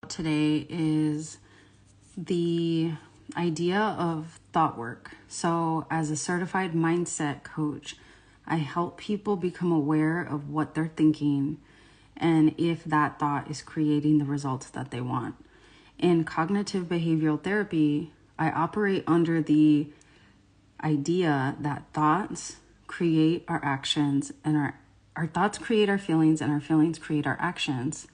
Today is the idea of thought work. So, as a certified mindset coach, I help people become aware of what they're thinking and if that thought is creating the results that they want. In cognitive behavioral therapy, I operate under the idea that thoughts create our actions, and our thoughts create our feelings, and our feelings create our actions.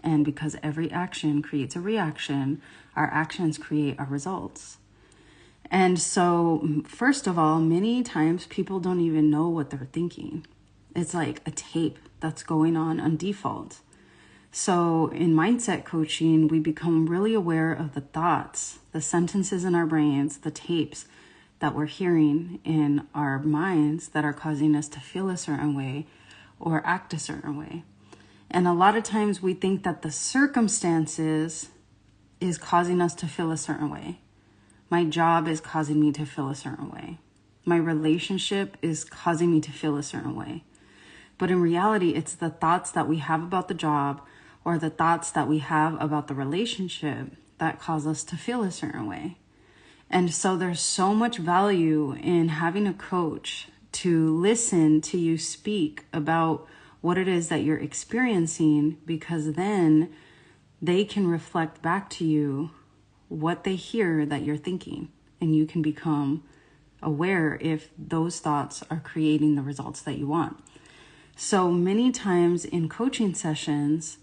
And because every action creates a reaction, our actions create our results. And so, first of all, many times people don't even know what they're thinking. It's like a tape that's going on default. So in mindset coaching, we become really aware of the thoughts, the sentences in our brains, the tapes that we're hearing in our minds that are causing us to feel a certain way or act a certain way. And a lot of times we think that the circumstances is causing us to feel a certain way. My job is causing me to feel a certain way. My relationship is causing me to feel a certain way. But in reality, it's the thoughts that we have about the job or the thoughts that we have about the relationship that cause us to feel a certain way. And so there's so much value in having a coach to listen to you speak about what it is that you're experiencing, because then they can reflect back to you what they hear that you're thinking, and you can become aware if those thoughts are creating the results that you want. So many times in coaching sessions,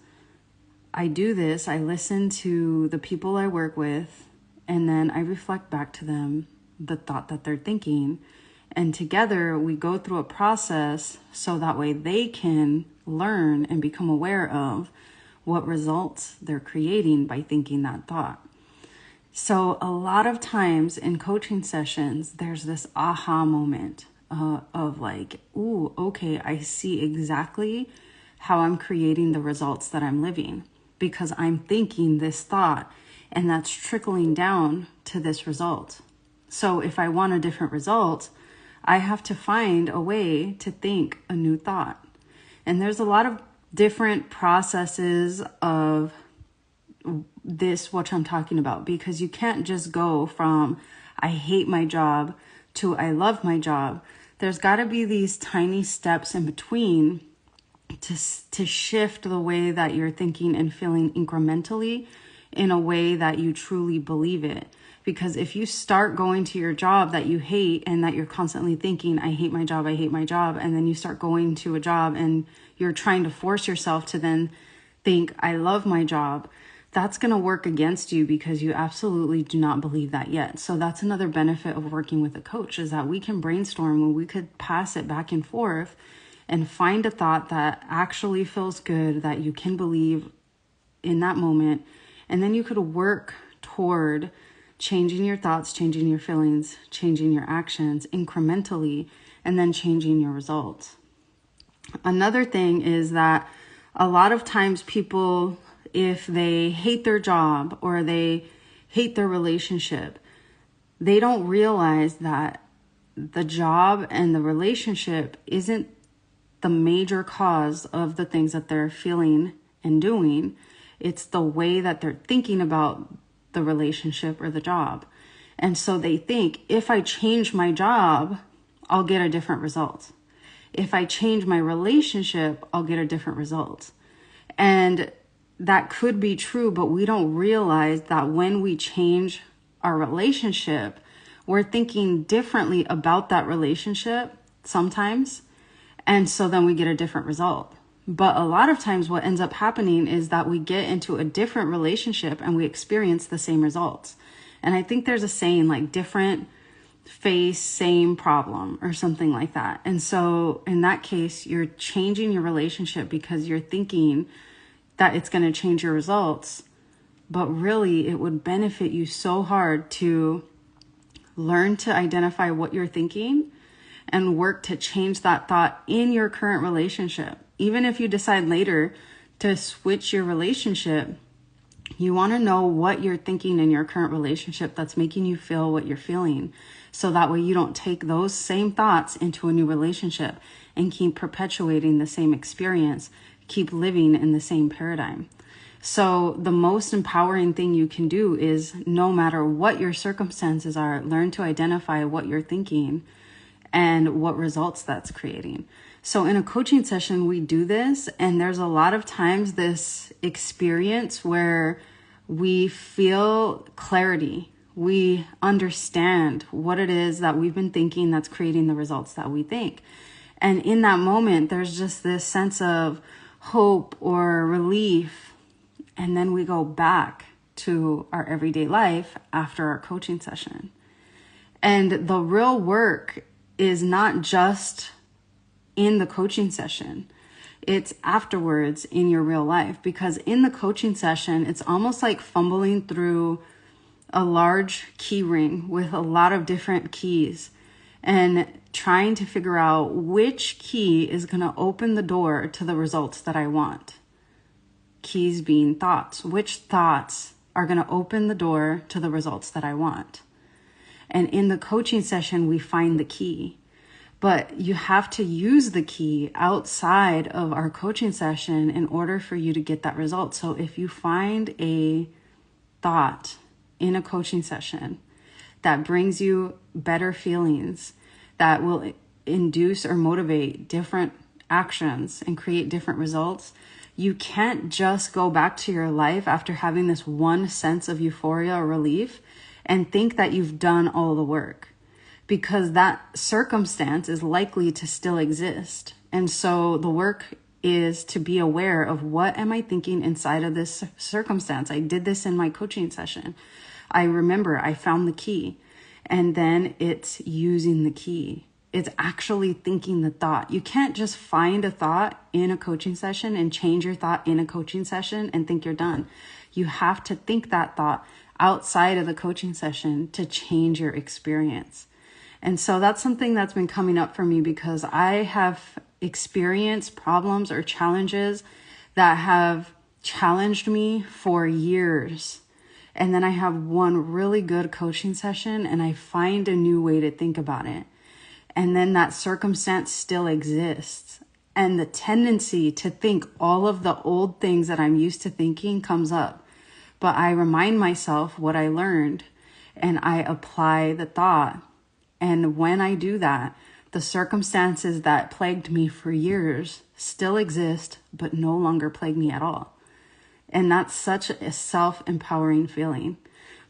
I do this. I listen to the people I work with, and then I reflect back to them the thought that they're thinking. And together we go through a process so that way they can learn and become aware of what results they're creating by thinking that thought. So a lot of times in coaching sessions, there's this aha moment of like, ooh, okay, I see exactly how I'm creating the results that I'm living because I'm thinking this thought, and that's trickling down to this result. So if I want a different result, I have to find a way to think a new thought. And there's a lot of different processes of this, what I'm talking about, because you can't just go from I hate my job to I love my job. There's got to be these tiny steps in between to shift the way that you're thinking and feeling incrementally in a way that you truly believe it. Because if you start going to your job that you hate and that you're constantly thinking, I hate my job, and then you start going to a job and you're trying to force yourself to then think, I love my job, that's going to work against you because you absolutely do not believe that yet. So that's another benefit of working with a coach, is that we can brainstorm and we could pass it back and forth and find a thought that actually feels good, that you can believe in that moment. And then you could work toward changing your thoughts, changing your feelings, changing your actions incrementally, and then changing your results. Another thing is that a lot of times people, if they hate their job or they hate their relationship, they don't realize that the job and the relationship isn't the major cause of the things that they're feeling and doing. It's the way that they're thinking about the relationship or the job. And so they think, if I change my job, I'll get a different result. If I change my relationship, I'll get a different result. And that could be true, but we don't realize that when we change our relationship, we're thinking differently about that relationship sometimes. And so then we get a different result. But a lot of times what ends up happening is that we get into a different relationship and we experience the same results. And I think there's a saying like different face, same problem or something like that. And so in that case, you're changing your relationship because you're thinking that it's going to change your results. But really, it would benefit you so hard to learn to identify what you're thinking and work to change that thought in your current relationship. Even if you decide later to switch your relationship, you want to know what you're thinking in your current relationship that's making you feel what you're feeling. So that way you don't take those same thoughts into a new relationship and keep perpetuating the same experience, keep living in the same paradigm. So the most empowering thing you can do is, no matter what your circumstances are, learn to identify what you're thinking and what results that's creating. So in a coaching session, we do this, and there's a lot of times this experience where we feel clarity. We understand what it is that we've been thinking that's creating the results that we think. And in that moment, there's just this sense of hope or relief. And then we go back to our everyday life after our coaching session. And the real work is not just in the coaching session. It's afterwards in your real life, because in the coaching session, it's almost like fumbling through a large key ring with a lot of different keys and trying to figure out which key is going to open the door to the results that I want. Keys being thoughts. Which thoughts are going to open the door to the results that I want? And in the coaching session, we find the key. But you have to use the key outside of our coaching session in order for you to get that result. So if you find a thought in a coaching session that brings you better feelings, that will induce or motivate different actions and create different results, you can't just go back to your life after having this one sense of euphoria or relief and think that you've done all the work, because that circumstance is likely to still exist. And so the work is to be aware of, what am I thinking inside of this circumstance? I did this in my coaching session. I remember I found the key, and then it's using the key. It's actually thinking the thought. You can't just find a thought in a coaching session and change your thought in a coaching session and think you're done. You have to think that thought outside of the coaching session to change your experience. And so that's something that's been coming up for me, because I have experienced problems or challenges that have challenged me for years. And then I have one really good coaching session and I find a new way to think about it. And then that circumstance still exists. And the tendency to think all of the old things that I'm used to thinking comes up. But I remind myself what I learned and I apply the thought. And when I do that, the circumstances that plagued me for years still exist, but no longer plague me at all. And that's such a self-empowering feeling.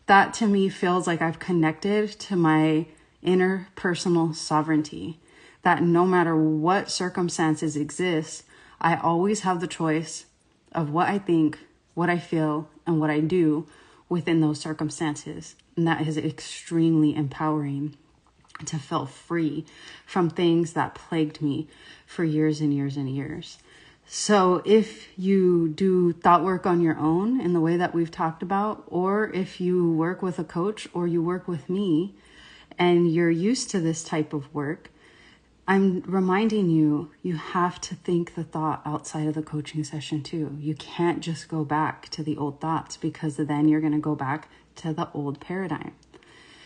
That to me feels like I've connected to my inner personal sovereignty, that no matter what circumstances exist, I always have the choice of what I think, what I feel, and what I do within those circumstances. And that is extremely empowering, to feel free from things that plagued me for years and years and years. So if you do thought work on your own in the way that we've talked about, or if you work with a coach or you work with me and you're used to this type of work, I'm reminding you, you have to think the thought outside of the coaching session too. You can't just go back to the old thoughts, because then you're going to go back to the old paradigm.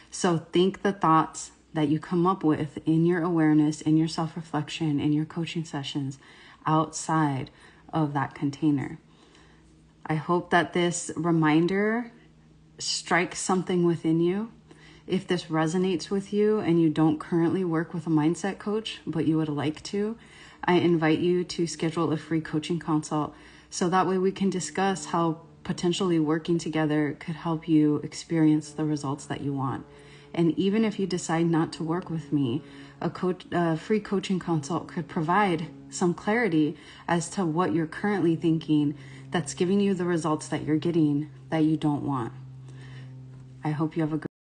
So think the thoughts that you come up with in your awareness, in your self-reflection, in your coaching sessions outside of that container. I hope that this reminder strikes something within you. If this resonates with you and you don't currently work with a mindset coach, but you would like to, I invite you to schedule a free coaching consult, so that way we can discuss how potentially working together could help you experience the results that you want. And even if you decide not to work with me, a free coaching consult could provide some clarity as to what you're currently thinking that's giving you the results that you're getting that you don't want. I hope you have a